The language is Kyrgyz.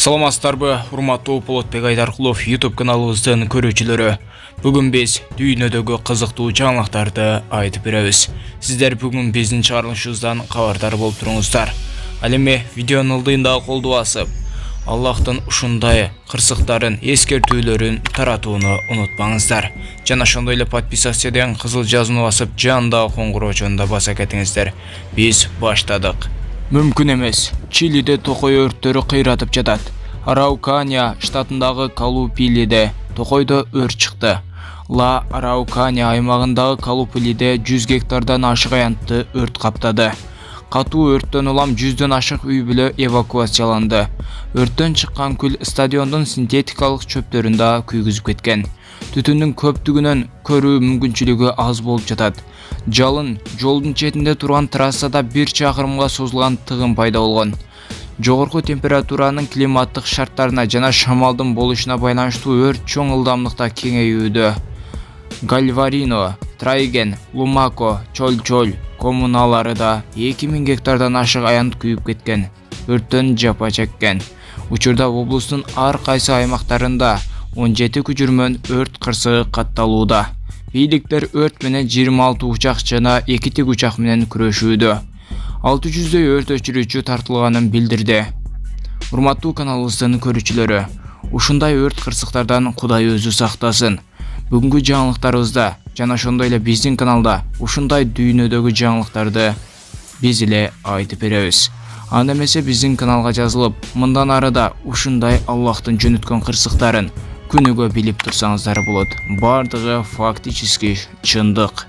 Саламатсыздарбы, урматтуу Болотбек Айдаркулов YouTube каналыбыздын көрүүчүлөрү. Бүгүн биз дүйнөдөгү кызыктуу жаңылыктарды айтып беребиз. Сиздер бүгүн биздин чыгарылышыбыздан кабардар болуп туруңуздар. Ал эми видеонун ылдыйында колду басып, Аллахтын ушундай кырсыктарын, эскертүүлөрүн таратууну унутпаңыздар. Жана ошондой эле подписаться кызыл жазууну басып, жандагы коңгуроочуну баса кетиңиздер. Биз баштадык. Мүмкүн эмес. Чилиде токой өрттөрү кыйратып жатат. Араукания штатындагы Калупилиде токойдо өрт чыкты. Ла Араукания аймагындагы Калупилиде 100 гектардан ашык аянтты өрт каптады. Катуу өрттөн улам 100дөн ашык үй бүлө эвакуацияланды. Өрттөн чыккан күл стадиондун синтетикалык чөптөрүндө күйгүзүп кеткен. Түтүндүн көптүгүнөн көрүү мүмкүнчүлүгү аз болуп жатат. Жалын жолдун четинде турган трассада 1 чакырымга созулган тыгын пайда болгон. Жогорку температуранын климаттык шарттарына жана шамалдын болушуна байланыштуу өрт чоң ылдамдыкта кеңейүүдө. Гальварино, Трайген, Лумако, Чоль коммуналары да 2000 гектардан ашык аянт күйүп кеткен. Өрттөн жапа чеккен. Учурда облустун ар кайсы аймактарында 17 күчүрмөн өрт кырсыгы катталууда. Бийликтер өрт менен 26 учак жана 2 тигучак менен күрөшүүдө. 600дөй өрт өчүрүүчү тартылганын билдирди. Урматтуу каналыбыздын көрүүчүлөрү, ушундай өрт кырсыктардан Кудай өзү сактасын. Бүгүнкү жаңылыктарыбызда жана ошондой эле биздин каналда ушундай дүйнөдөгү жаңылыктарды биз эле айтып беребиз. Анда эмесе биздин каналга жазылып, мындан ары да ушундай Аллахтын жөнөткөн кырсыктарын күнүгө билип турсаңыздар болот. Бардыгы фактически чындык.